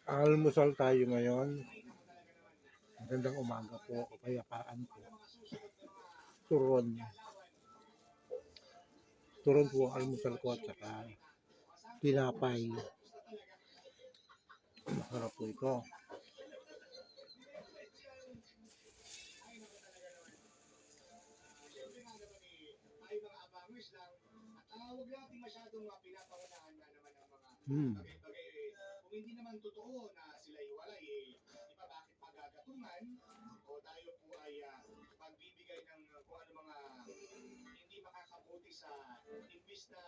Almusal tayo ngayon. Magandang umaga po, kapayapaan po. Turon. Turon po ang almusal ko at saka tinapay. Masarap po ito. Huwag natin masyadong pinapangunahan na naman ang mga bagay-bagay. Kung hindi naman totoo na sila hiwalay, di ba bakit magagatungan? O tayo po ay magbibigay ng kung ano mga hindi makakabuti sa imbis na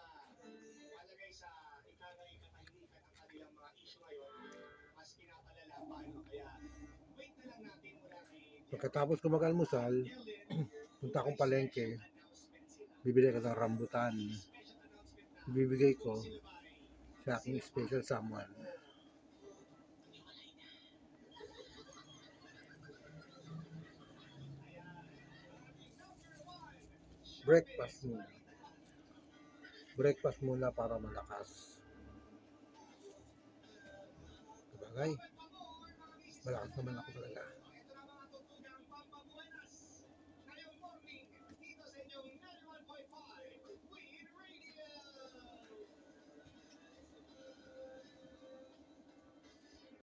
malagay sa ikagay katahimikan ang kanilang mga issue ngayon, mas pinapalala pa. Kaya wait na lang natin mula kay Pagkatapos ko mag-almusal, punta akong palengke. Bibili ka ng rambutan. Ibibigay ko sa aking special someone. Breakfast muna. Breakfast muna para malakas. Sabagay, malakas naman ako talaga.